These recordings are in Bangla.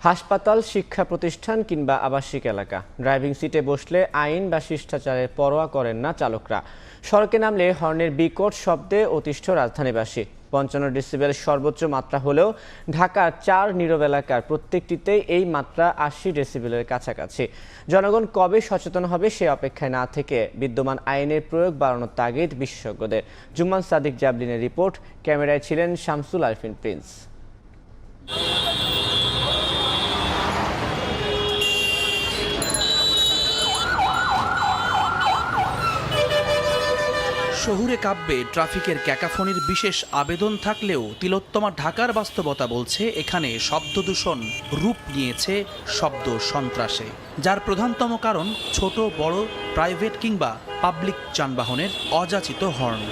হাসপাতাল, শিক্ষা প্রতিষ্ঠান কিংবা আবাসিক এলাকা, ড্রাইভিং সিটে বসলে আইন বা শিষ্টাচারের পরোয়া করেন না চালকরা। সড়কে নামলে হর্নের বিকট শব্দে অতিষ্ঠ রাজধানীবাসী। 55 ডেসিবেল সর্বোচ্চ মাত্রা হলেও ঢাকার 4 নীরব এলাকার প্রত্যেকটিতেই এই মাত্রা 80 ডেসিবেলের কাছাকাছি। জনগণ কবে সচেতন হবে সে অপেক্ষায় না থেকে বিদ্যমান আইনের প্রয়োগ বাড়ানোর তাগিদ বিশেষজ্ঞদের। জুম্মান সাদিক জাবলিনের রিপোর্ট, ক্যামেরায় ছিলেন শামসুল আরফিন প্রিন্স। শহুরে কাব্যে ট্রাফিকের ক্যাকাফোনির বিশেষ আবেদন থাকলেও তিলোত্তমা ঢাকার বাস্তবতা বলছে এখানে শব্দ দূষণ রূপ নিয়েছে শব্দ সন্ত্রাসে, যার প্রধানতম কারণ ছোট বড় প্রাইভেট কিংবা পাবলিক যানবাহনের অযাচিত হর্ন।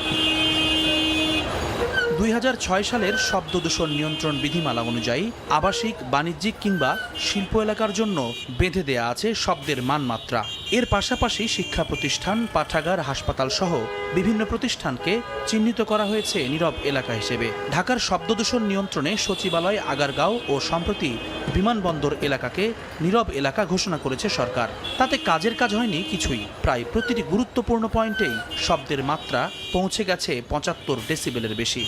2006 সালের শব্দ দূষণ নিয়ন্ত্রণ বিধিমালা অনুযায়ী আবাসিক, বাণিজ্যিক কিংবা শিল্প এলাকার জন্য বেঁধে দেয়া আছে শব্দের মানমাত্রা। এর পাশাপাশি শিক্ষা প্রতিষ্ঠান, পাঠাগার, হাসপাতাল সহ বিভিন্ন প্রতিষ্ঠানকে চিহ্নিত করা হয়েছে নীরব এলাকা হিসেবে। ঢাকার শব্দ দূষণ নিয়ন্ত্রণে সচিবালয়, আগারগাঁও ও সম্প্রতি বিমানবন্দর এলাকাকে নীরব এলাকা ঘোষণা করেছে সরকার। তাতে কাজের কাজ হয়নি কিছুই। প্রায় প্রতিটি গুরুত্বপূর্ণ পয়েন্টেই শব্দের মাত্রা পৌঁছে গেছে 75 ডেসিবেলের বেশি।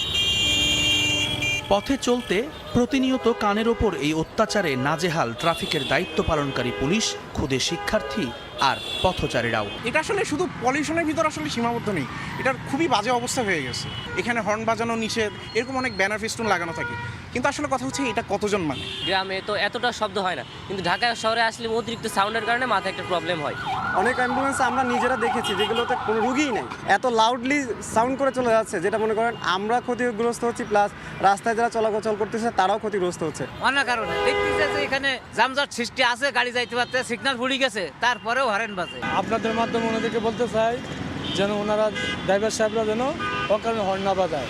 পথে চলতে প্রতিনিয়ত কানের ওপর এই অত্যাচারে নাজেহাল ট্রাফিকের দায়িত্ব পালনকারী পুলিশ, খুদে শিক্ষার্থী আর পথচারীরাও। এটা আসলে শুধু পলিউশনের ভিতর আসলে সীমাবদ্ধ নেই, এটার খুবই বাজে অবস্থা হয়ে গেছে। এখানে হর্ন বাজানো নিষেধ, এরকম অনেক ব্যানার ফেস্টুন লাগানো থাকে, কিন্তু আসলে কথা হচ্ছে এটা কতজন মানে। গ্রামে তো এতটা শব্দ হয় না, কিন্তু ঢাকা শহরে আসলে অতিরিক্ত সাউন্ডের কারণে মাথায় একটা প্রবলেম হয়। অনেক অ্যাম্বুলেন্স আমরা নিজেরা দেখেছি যেগুলোতে কোনো রুগীই নেই, এত লাউডলি সাউন্ড করে চলে যাচ্ছে, যেটা মনে করেন আমরা ক্ষতিগ্রস্ত হচ্ছি, প্লাস রাস্তায় যারা চলাচল করতেছে তারাও ক্ষতিগ্রস্ত হচ্ছে। অনেক কারণে দেখতেছে যে এখানে যানজট সৃষ্টি আছে, গাড়ি যাইতে পারতে, সিগন্যাল ফুড়ি গেছে, তারপরেও হরেন বাজে। আপনাদের মাধ্যমে ওনাদেরকে বলতে চাই যেন ওনারা, ড্রাইভার সাহেবরা যেন অকারণে হর্ন না বাজায়।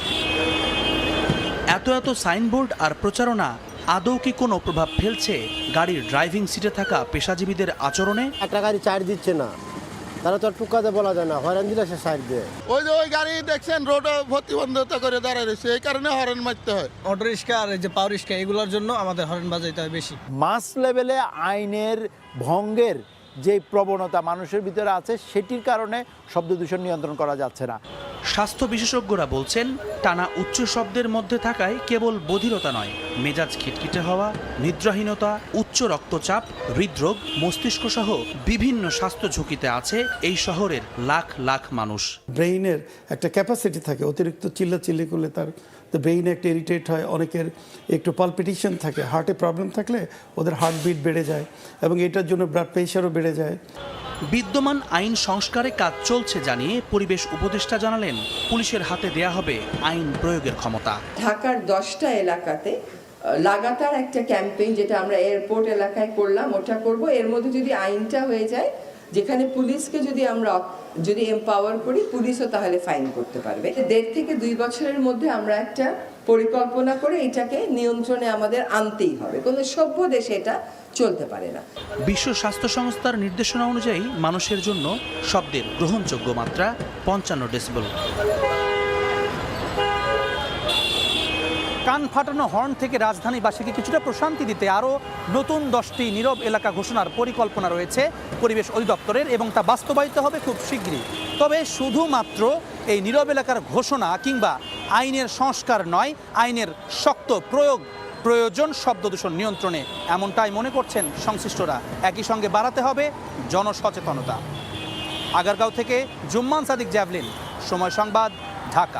এত সাইনবোর্ড আর প্রচারণা আদৌ কি কোনো প্রভাব ফেলছে গাড়ির ড্রাইভিং সিটে থাকা পেশাজীবীদের আচরণে? একটা গাড়ি চার্জ দিচ্ছে না, তারা তো টুকাতে বলা যায় না, হরেন দিলে সে সাইড দিয়ে। ওই গাড়ি দেখছেন রোডে প্রতিবন্ধকতা করে দাঁড়ায় রয়েছে, এই কারণে হরেন মারতে হয়। অটো রিক্সা আর এই যে পাওয়ার রিক্সা, এগুলোর জন্য আমাদের হরেন বাজাইতে হয় বেশি। মাস লেভেলে আইনের ভঙ্গের যে প্রবণতা মানুষের ভিতরে আছে, সেটির কারণে শব্দ দূষণ নিয়ন্ত্রণ করা যাচ্ছে না। স্বাস্থ্য বিশেষজ্ঞরা বলছেন, টানা উচ্চ শব্দের মধ্যে থাকায় কেবল বধিরতা নয়, মেজাজ খিটখিটে হওয়া, নিদ্রাহীনতা, উচ্চ রক্তচাপ, হৃদরোগ, মস্তিষ্ক সহ বিভিন্ন স্বাস্থ্য ঝুঁকিতে আছে এই শহরের লাখ লাখ মানুষ। ব্রেইনের একটা ক্যাপাসিটি থাকে, অতিরিক্ত চিল্লাচিল্লি করলে তার ব্রেইনে একটা ইরিটেট হয়, অনেকের একটু পালপিটেশন থাকে, হার্টে প্রবলেম থাকলে ওদের হার্টবিট বেড়ে যায় এবং এটার জন্য ব্লাড প্রেশারও বেড়ে যায়। বিদ্যমান আইন সংস্কারে কাজ চলছে জানিয়ে পরিবেশ উপদেষ্টা জানালেন, পুলিশের হাতে দেয়া হবে আইন প্রয়োগের ক্ষমতা। ঢাকার 10টা এলাকাতে লাগাতার একটা ক্যাম্পেইন, যেটা আমরা এয়ারপোর্ট এলাকায় করলাম, ওটা করব। এর মধ্যে যদি আইনটা হয়ে যায়, যেখানে পুলিশকে যদি এম্পাওয়ার করি, পুলিশও তাহলে ফাইন করতে পারবে। 1.5 থেকে 2 বছরের মধ্যে আমরা একটা পরিকল্পনা করে এটাকে নিয়ন্ত্রণে আমাদের আনতেই হবে। কোনো সভ্য দেশে এটা চলতে পারে না। বিশ্ব স্বাস্থ্য সংস্থার নির্দেশনা অনুযায়ী মানুষের জন্য শব্দের গ্রহণযোগ্য মাত্রা 55 ডেসিবেল। কান ফাটানো হর্ন থেকে রাজধানীবাসীকে কিছুটা প্রশান্তি দিতে আরও নতুন 10টি নীরব এলাকা ঘোষণার পরিকল্পনা রয়েছে পরিবেশ অধিদপ্তরের, এবং তা বাস্তবায়িত হবে খুব শীঘ্রই। তবে শুধুমাত্র এই নীরব এলাকার ঘোষণা কিংবা আইনের সংস্কার নয়, আইনের শক্ত প্রয়োগ প্রয়োজন শব্দ দূষণ নিয়ন্ত্রণে, এমনটাই মনে করছেন সংশ্লিষ্টরা। একই সঙ্গে বাড়াতে হবে জনসচেতনতা। আগারগাঁও থেকে জুম্মান সাদিক জাভলিন, সময় সংবাদ, ঢাকা।